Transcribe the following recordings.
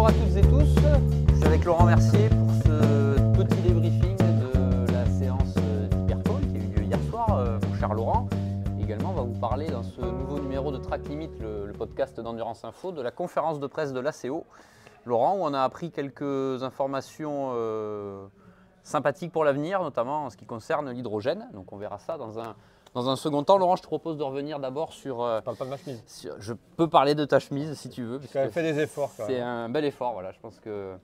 à toutes et tous, je suis avec Laurent Mercier pour ce petit débriefing de la séance d'Hyperpole qui a eu lieu hier soir, mon cher Laurent. Également, on va vous parler dans ce nouveau numéro de Track Limit, le podcast d'Endurance Info, de la conférence de presse de l'ACO. Laurent, où on a appris quelques informations sympathiques pour l'avenir, notamment en ce qui concerne l'hydrogène. Donc on verra ça dans un second temps. Laurent, je te propose de revenir d'abord sur… Je parle pas de ma chemise. Je peux parler de ta chemise si tu veux. J'ai quand même fait des efforts. C'est un bel effort, voilà. Je pense que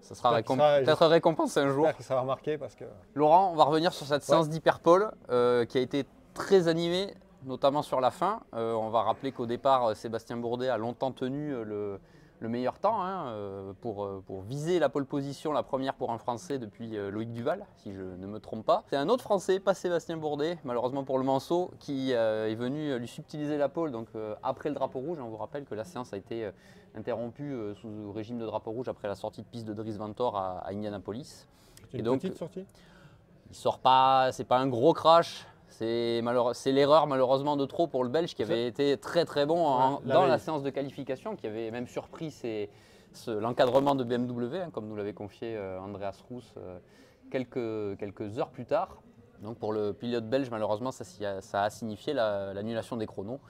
ça sera peut-être récompensé un jour. J'espère que ça va remarquer parce que… Laurent, on va revenir sur cette séance d'Hyperpole qui a été très animée, notamment sur la fin. On va rappeler qu'au départ, Sébastien Bourdet a longtemps tenu le meilleur temps pour viser la pole position, la première pour un Français depuis Loïc Duval, si je ne me trompe pas. C'est un autre Français, pas Sébastien Bourdet, malheureusement pour le Manceau, qui est venu lui subtiliser la pole donc, après le drapeau rouge. On vous rappelle que la séance a été interrompue sous régime de drapeau rouge après la sortie de piste de Dries Vanthoor à Indianapolis. C'est une petite sortie. Il sort pas, c'est pas un gros crash. C'est l'erreur malheureusement de trop pour le Belge qui avait été très très bon dans la séance de qualification, qui avait même surpris l'encadrement de BMW, comme nous l'avait confié Andreas Rousse quelques heures plus tard. Donc pour le pilote belge, malheureusement, ça a signifié l'annulation des chronos.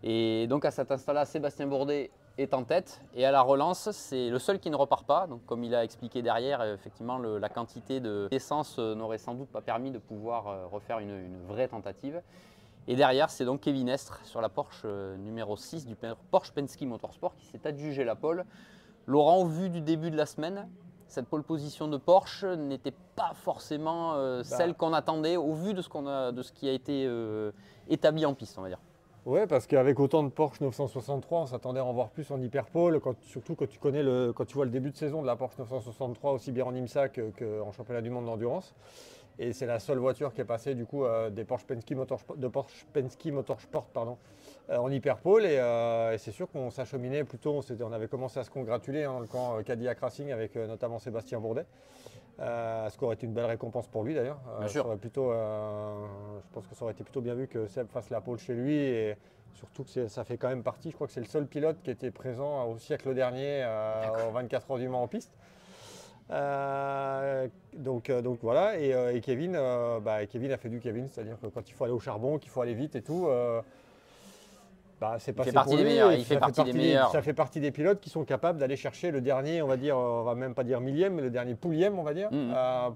Et donc à cet instant-là, Sébastien Bourdet est en tête et à la relance, c'est le seul qui ne repart pas. Donc comme il a expliqué derrière, effectivement, la quantité d'essence n'aurait sans doute pas permis de pouvoir refaire une vraie tentative. Et derrière, c'est donc Kevin Estre sur la Porsche numéro 6 du Porsche Penske Motorsport qui s'est adjugé la pole. Laurent, au vu du début de la semaine, cette pole position de Porsche n'était pas forcément celle qu'on attendait au vu de ce qui a été établi en piste, on va dire. Oui, parce qu'avec autant de Porsche 963, on s'attendait à en voir plus en Hyperpole, surtout quand tu vois le début de saison de la Porsche 963, aussi bien en IMSA qu'en championnat du monde d'endurance. Et c'est la seule voiture qui est passée du coup de Porsche Penske Motorsport en Hyperpole. Et c'est sûr qu'on s'acheminait plutôt, on avait commencé à se congratuler dans le camp Cadillac Racing avec notamment Sébastien Bourdet. Ce qui aurait été une belle récompense pour lui d'ailleurs. Je pense que ça aurait été plutôt bien vu que Seb fasse la pole chez lui et surtout que ça fait quand même partie, je crois que c'est le seul pilote qui était présent au siècle dernier aux 24 heures du Mans en piste. Donc voilà, et Kevin a fait du Kevin, c'est-à-dire que quand il faut aller au charbon, qu'il faut aller vite et tout, c'est passé pour lui. Ça fait partie des pilotes qui sont capables d'aller chercher le dernier, on va dire, on va même pas dire millième, mais le dernier poulième, on va dire,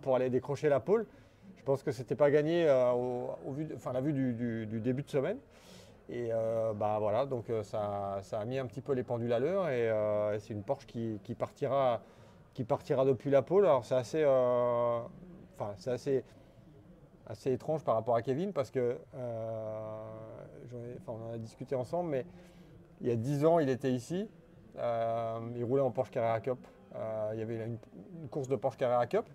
pour aller décrocher la pole. Je pense que c'était pas gagné à la vue du début de semaine. Et voilà, donc ça a mis un petit peu les pendules à l'heure et c'est une Porsche qui partira depuis la pole. Alors c'est assez étrange par rapport à Kevin parce que on en a discuté ensemble, mais il y a 10 ans, il était ici, il roulait en Porsche Carrera Cup. Il y avait une course de Porsche Carrera Cup.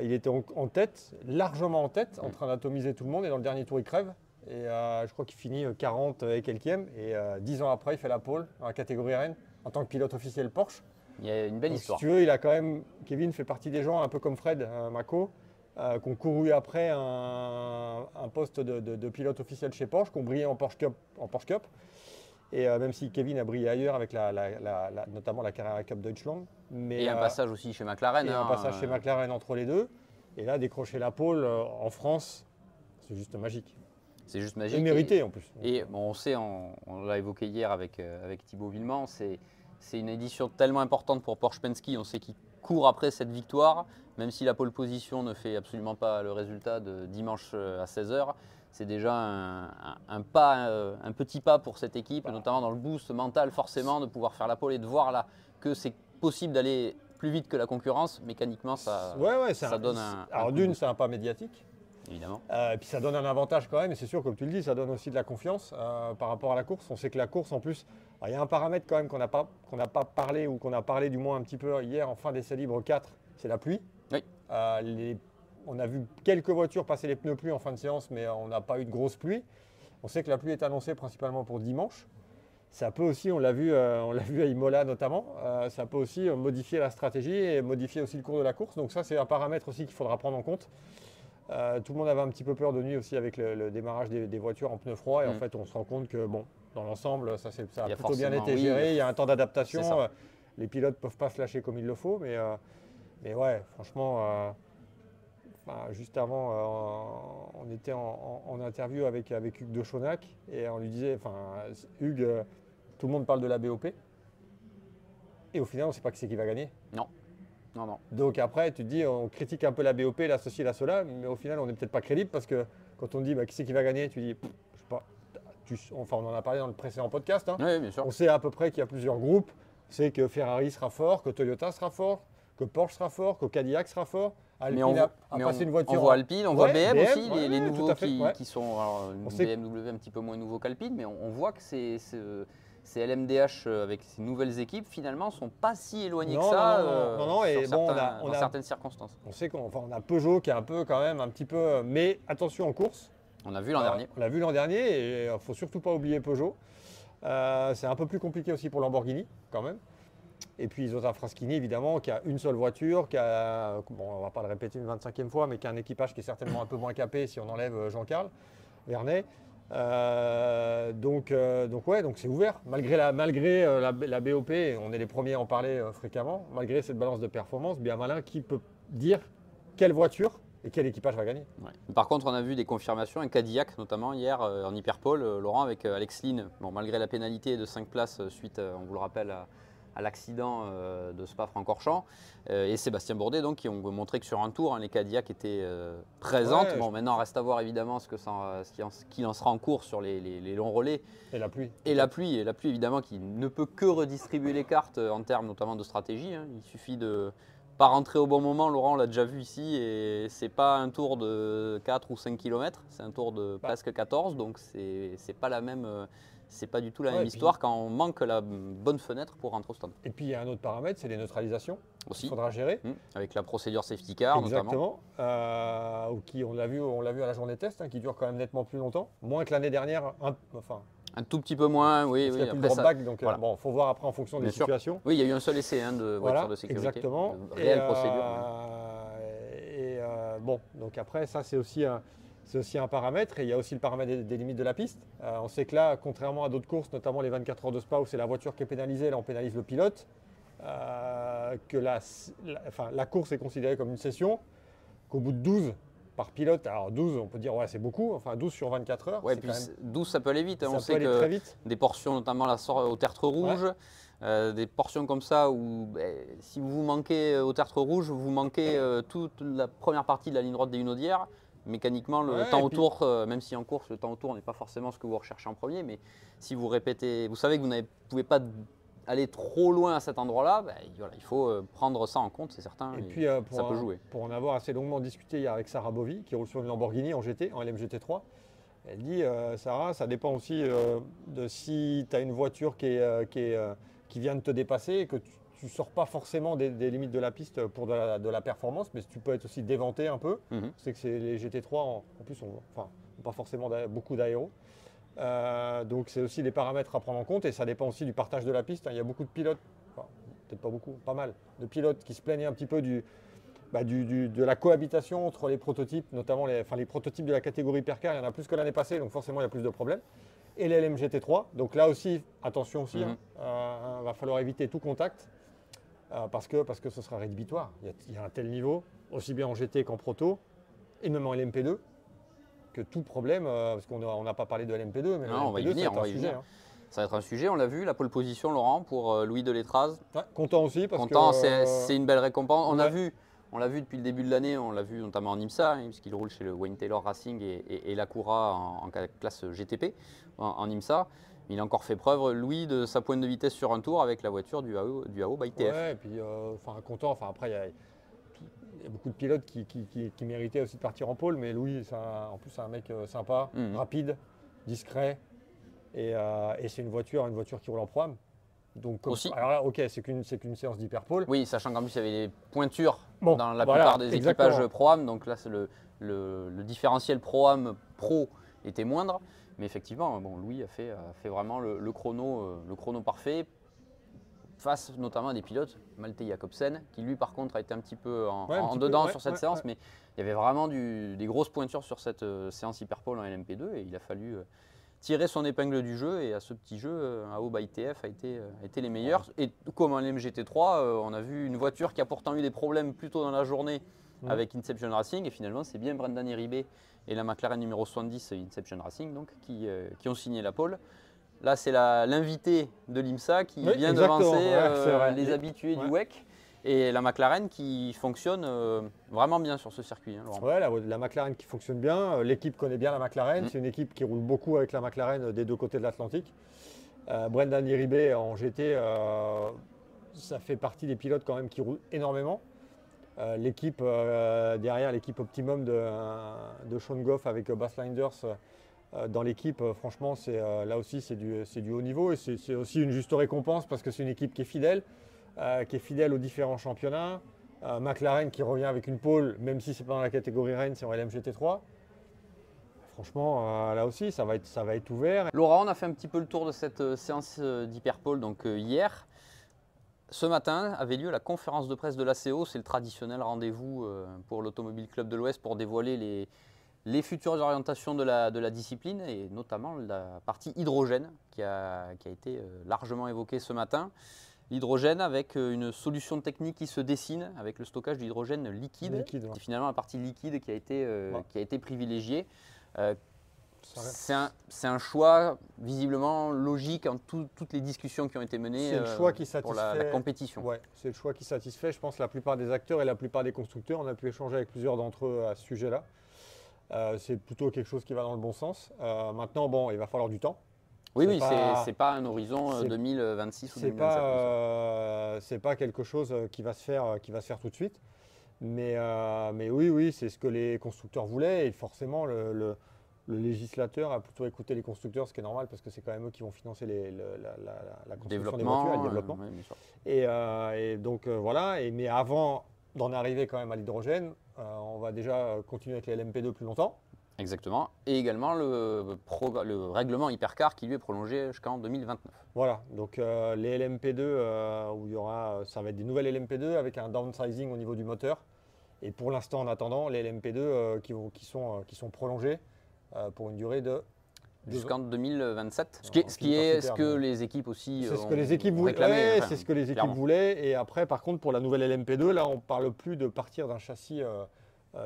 Il était en tête, largement en tête, en train d'atomiser tout le monde et dans le dernier tour, il crève. Et je crois qu'il finit 40 et quelquième. Et 10 ans après, il fait la pole dans la catégorie RN en tant que pilote officiel Porsche. Il y a une belle histoire. Si tu veux, Kevin fait partie des gens, un peu comme Fred Mako, qui ont couru après un poste de pilote officiel chez Porsche, qui ont brillé en Porsche Cup. Et même si Kevin a brillé ailleurs avec notamment la Carrera Cup Deutschland. Et un passage aussi chez McLaren. Un passage chez McLaren entre les deux. Et là, décrocher la pole en France, c'est juste magique. C'est juste magique. Et mérité en plus. Et bon, on sait, on l'a évoqué hier avec Thibaut Villemont, c'est une édition tellement importante pour Porsche Penske. On sait qu'il court après cette victoire, même si la pole position ne fait absolument pas le résultat de dimanche à 16h. C'est déjà un petit pas pour cette équipe, notamment dans le boost mental forcément, de pouvoir faire la pole et de voir là que c'est possible d'aller plus vite que la concurrence. Mécaniquement, ça donne un… Alors d'une, c'est un pas médiatique. Évidemment. Et puis ça donne un avantage quand même, et c'est sûr, comme tu le dis, ça donne aussi de la confiance par rapport à la course. On sait que la course, en plus, il y a un paramètre quand même qu'on n'a pas parlé, ou qu'on a parlé du moins un petit peu hier en fin d'essai libre 4, c'est la pluie. Oui. On a vu quelques voitures passer les pneus pluie en fin de séance, mais on n'a pas eu de grosse pluie. On sait que la pluie est annoncée principalement pour dimanche. Ça peut aussi, on l'a vu à Imola notamment, ça peut aussi modifier la stratégie et modifier aussi le cours de la course. Donc ça, c'est un paramètre aussi qu'il faudra prendre en compte. Tout le monde avait un petit peu peur de nuit aussi avec le démarrage des voitures en pneus froids. Et en fait, on se rend compte que dans l'ensemble, ça a plutôt bien été géré. Il y a un temps d'adaptation. les pilotes ne peuvent pas se lâcher comme il le faut. Mais ouais, franchement, juste avant, on était en interview avec Hugues de Chaunac et on lui disait, Hugues, tout le monde parle de la BOP. Et au final, on ne sait pas qui c'est qui va gagner. Non. Donc après, tu te dis, on critique un peu la BOP, là, ceci, là, cela, mais au final, on n'est peut-être pas crédible parce que quand on dit qui c'est qui va gagner, tu dis, je sais pas. On en a parlé dans le précédent podcast. Oui, bien sûr. On sait à peu près qu'il y a plusieurs groupes. C'est que Ferrari sera fort, que Toyota sera fort, que Porsche sera fort, que Cadillac sera fort. Alpine une voiture. On voit Alpine, on voit BM aussi, les nouveaux qui sont. Alors, BMW un petit peu moins nouveau qu'Alpine, mais on voit que ces LMDH avec ces nouvelles équipes, finalement, ne sont pas si éloignés que ça dans certaines circonstances. On sait qu'on a Peugeot qui est un peu quand même un petit peu. Mais attention en course. On l'a vu l'an dernier. On l'a vu l'an dernier et il ne faut surtout pas oublier Peugeot. C'est un peu plus compliqué aussi pour Lamborghini quand même. Et puis Isotta Fraschini évidemment qui a une seule voiture, qui a, on ne va pas le répéter une 25e fois, mais qui a un équipage qui est certainement un peu moins capé si on enlève Jean-Carl Vernet. Donc c'est ouvert. Malgré la BOP, on est les premiers à en parler fréquemment, malgré cette balance de performance, bien malin qui peut dire quelle voiture et quel équipage va gagner. Ouais. Par contre, on a vu des confirmations, un Cadillac notamment hier en hyperpole, Laurent, avec Alex Lynn. Bon, malgré la pénalité de 5 places suite, on vous le rappelle, à l'accident de Spa-Francorchamps, et Sébastien Bourdet donc, qui ont montré que sur un tour, les Cadillacs étaient présentes. Ouais, bon, maintenant, reste à voir évidemment ce qu'il en sera en cours sur les longs relais. Et la pluie. Et la pluie, évidemment, qui ne peut que redistribuer les cartes en termes notamment de stratégie. Il suffit de pas rentrer au bon moment, Laurent, on l'a déjà vu ici, et c'est pas un tour de 4 ou 5 km, c'est un tour de presque 14, donc c'est pas la même, c'est pas du tout la même histoire quand on manque la bonne fenêtre pour rentrer au stand. Et puis il y a un autre paramètre, c'est les neutralisations aussi. Il faudra gérer. Avec la procédure safety car notamment. On l'a vu à la journée test, qui dure quand même nettement plus longtemps, moins que l'année dernière, un tout petit peu moins, oui. Il n'y a plus de dropback, donc il faut voir après en fonction des situations. Oui, il y a eu un seul essai de voiture de sécurité. Exactement. Réelle procédure. Donc après, ça c'est aussi un paramètre. Et il y a aussi le paramètre des limites de la piste. On sait que là, contrairement à d'autres courses, notamment les 24 heures de Spa où c'est la voiture qui est pénalisée, là on pénalise le pilote. Que la course est considérée comme une session, qu'au bout de 12, par pilote, alors 12 on peut dire ouais c'est beaucoup, 12 sur 24 heures. Ouais, puis 12 ça peut aller vite, on sait aller très vite. Des portions notamment au tertre rouge, des portions comme ça où si vous manquez au tertre rouge, vous manquez toute la première partie de la ligne droite des Hunaudières. Mécaniquement, le temps autour, même si en course le temps autour n'est pas forcément ce que vous recherchez en premier, mais si vous répétez, vous savez que vous ne pouvez pas aller trop loin à cet endroit-là, il faut prendre ça en compte, c'est certain. Et puis, ça peut jouer. Pour en avoir assez longuement discuté hier avec Sarah Bovy, qui roule sur une Lamborghini en GT, en LMGT3, elle dit Sarah, ça dépend aussi de si tu as une voiture qui vient de te dépasser et que tu ne sors pas forcément des limites de la piste pour de la performance, mais tu peux être aussi déventé un peu. C'est que les GT3, en plus, n'ont pas forcément beaucoup d'aéro. Donc c'est aussi des paramètres à prendre en compte et ça dépend aussi du partage de la piste. Il y a beaucoup de pilotes, peut-être pas beaucoup, pas mal, de pilotes qui se plaignaient un petit peu de la cohabitation entre les prototypes, notamment les prototypes de la catégorie Hypercar, il y en a plus que l'année passée, donc forcément il y a plus de problèmes. Et les LMGT3, donc là aussi, attention aussi, va falloir éviter tout contact parce que ce sera rédhibitoire. Il y a un tel niveau, aussi bien en GT qu'en proto, et même en LMP2. Que tout problème, parce qu'on n'a pas parlé de LMP2, mais non, LMP2, on va y venir. Ça va être un sujet, on l'a vu, la pole position, Laurent, pour Louis Delétraz. Content aussi, parce c'est une belle récompense. On l'a vu depuis le début de l'année, on l'a vu notamment en IMSA, puisqu'il roule chez le Wayne Taylor Racing et l'Acura en classe GTP, en IMSA. Il a encore fait preuve, Louis, de sa pointe de vitesse sur un tour avec la voiture du AO by TF. Ouais, et puis content, après, il y a beaucoup de pilotes qui méritaient aussi de partir en pôle, mais Louis, en plus, c'est un mec sympa, rapide, discret, et c'est une voiture qui roule en pro-am. Donc, alors là, ok, c'est qu'une séance d'hyperpole. Oui, sachant qu'en plus, il y avait des pointures dans la plupart des équipages pro-am, donc là, c'est le différentiel pro-am pro était moindre, mais effectivement, Louis a fait vraiment le chrono parfait. Face notamment à des pilotes, Malte Jacobsen, qui lui par contre a été un petit peu en dedans sur cette séance, mais il y avait vraiment des grosses pointures sur cette séance hyperpole en LMP2 et il a fallu tiré son épingle du jeu et à ce petit jeu, AO by TF a été les meilleurs. Et comme en MGT3, on a vu une voiture qui a pourtant eu des problèmes plus tôt dans la journée avec Inception Racing et finalement c'est bien Brendan Iribe et la McLaren numéro 70 Inception Racing donc, qui ont signé la pole. Là c'est l'invité de l'IMSA qui vient devancer les habitués du WEC. Et la McLaren qui fonctionne vraiment bien sur ce circuit. Hein, Laurent. Ouais, la McLaren qui fonctionne bien. L'équipe connaît bien la McLaren. C'est une équipe qui roule beaucoup avec la McLaren des deux côtés de l'Atlantique. Brendan Iribe en GT, ça fait partie des pilotes quand même qui roulent énormément. L'équipe derrière, l'équipe Optimum de Sean Goff avec Bas Linders dans l'équipe, franchement, là aussi c'est du haut niveau et c'est aussi une juste récompense parce que c'est une équipe qui est fidèle aux différents championnats. McLaren qui revient avec une pole, même si c'est pas dans la catégorie Rennes, c'est en LMGT3. Franchement, là aussi, ça va être ouvert. Laura, on a fait un petit peu le tour de cette séance d'Hyperpole hier. Ce matin avait lieu la conférence de presse de l'ACO. C'est le traditionnel rendez-vous pour l'Automobile Club de l'Ouest pour dévoiler les futures orientations de la discipline et notamment la partie hydrogène qui a été largement évoquée ce matin. L'hydrogène avec une solution technique qui se dessine avec le stockage d'hydrogène liquide. C'est finalement la partie liquide qui a été privilégiée. C'est un choix visiblement logique en toutes les discussions qui ont été menées pour la compétition. Ouais, c'est le choix qui satisfait, je pense, la plupart des acteurs et la plupart des constructeurs. On a pu échanger avec plusieurs d'entre eux à ce sujet-là. C'est plutôt quelque chose qui va dans le bon sens. Maintenant, bon, il va falloir du temps. Oui, c'est pas un horizon 2026 ou 2027. C'est pas quelque chose qui va se faire tout de suite. Mais oui, c'est ce que les constructeurs voulaient. Et forcément, le législateur a plutôt écouté les constructeurs, ce qui est normal parce que c'est quand même eux qui vont financer la construction des voitures et le développement. Bien sûr. Et donc voilà. Mais avant d'en arriver quand même à l'hydrogène, on va déjà continuer avec les LMP2 plus longtemps. Exactement. Et également le règlement Hypercar qui lui est prolongé jusqu'en 2029. Voilà, donc les LMP2, où ça va être des nouvelles LMP2 avec un downsizing au niveau du moteur. Et pour l'instant, en attendant, les LMP2 qui sont prolongés pour une durée de... Jusqu'en 2027. Ce que les éques aussi c'est ce que les équipes voulaient. réclamé. C'est ce que les équipes voulaient. Et après, par contre, pour la nouvelle LMP2, là, on ne parle plus de partir d'un châssis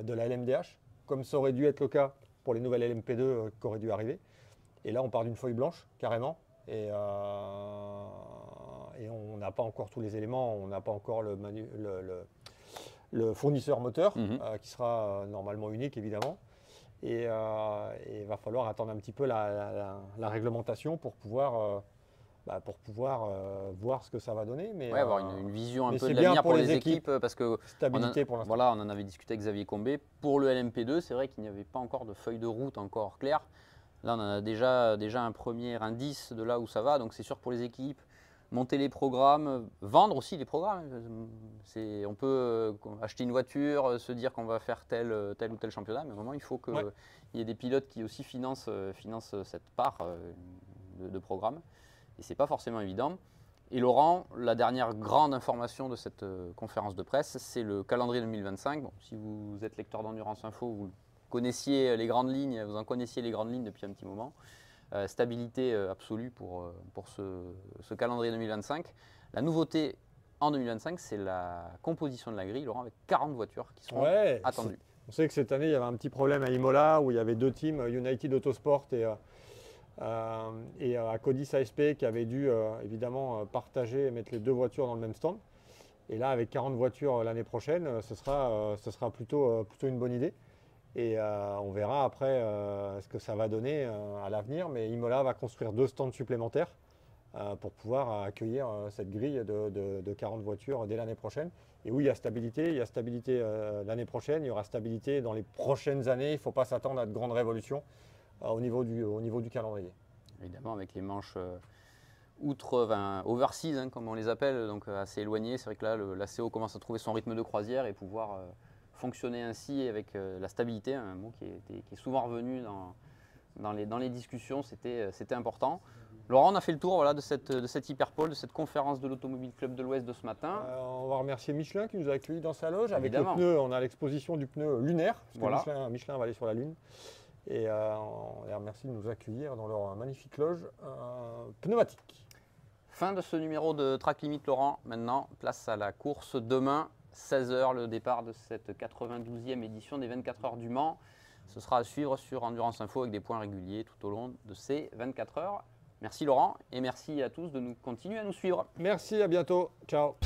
de la LMDH, comme ça aurait dû être le cas pour les nouvelles LMP2 qui auraient dû arriver. Et là, on part d'une feuille blanche, carrément. Et on n'a pas encore tous les éléments. On n'a pas encore le fournisseur moteur, qui sera normalement unique, évidemment. Et il va falloir attendre un petit peu la réglementation pour pouvoir voir ce que ça va donner. Mais avoir une vision un peu de l'avenir pour les équipes. Parce que stabilité pour l'instant. Voilà, on en avait discuté avec Xavier Combet. Pour le LMP2, c'est vrai qu'il n'y avait pas encore de feuille de route encore claire. Là, on en a déjà un premier indice de là où ça va. Donc c'est sûr pour les équipes, monter les programmes, vendre aussi les programmes. On peut acheter une voiture, se dire qu'on va faire tel ou tel championnat, mais à un moment, il faut qu'il y ait des pilotes qui aussi financent cette part de programme. Et ce n'est pas forcément évident. Et Laurent, la dernière grande information de cette conférence de presse, c'est le calendrier 2025. Bon, si vous êtes lecteur d'Endurance Info, vous connaissiez les grandes lignes, vous en connaissiez les grandes lignes depuis un petit moment. Stabilité absolue pour ce calendrier 2025. La nouveauté en 2025, c'est la composition de la grille, Laurent, avec 40 voitures qui seront attendues. On sait que cette année, il y avait un petit problème à Imola où il y avait deux teams, United Autosport et Codis ASP, qui avaient dû évidemment partager et mettre les deux voitures dans le même stand. Et là, avec 40 voitures l'année prochaine, ce sera plutôt une bonne idée. Et on verra après ce que ça va donner à l'avenir. Mais Imola va construire 2 stands supplémentaires pour pouvoir accueillir cette grille de 40 voitures dès l'année prochaine. Et oui, il y a stabilité. Il y a stabilité l'année prochaine. Il y aura stabilité dans les prochaines années. Il ne faut pas s'attendre à de grandes révolutions au niveau du calendrier. Évidemment, avec les manches overseas, comme on les appelle, donc assez éloignées. C'est vrai que là, l'ACO commence à trouver son rythme de croisière et pouvoir fonctionner ainsi avec la stabilité, un mot qui est souvent revenu dans les discussions, c'était important. Laurent, on a fait le tour de cette Hyperpole, de cette conférence de l'Automobile Club de l'Ouest de ce matin. On va remercier Michelin qui nous a accueillis dans sa loge. Avec le pneu, on a l'exposition du pneu lunaire, parce que Michelin va aller sur la Lune. Et on les remercie de nous accueillir dans leur magnifique loge pneumatique. Fin de ce numéro de Track Limit, Laurent. Maintenant, place à la course demain, 16h, le départ de cette 92e édition des 24 heures du Mans. Ce sera à suivre sur Endurance Info avec des points réguliers tout au long de ces 24 heures. Merci Laurent et merci à tous de nous continuer à nous suivre. Merci, à bientôt. Ciao.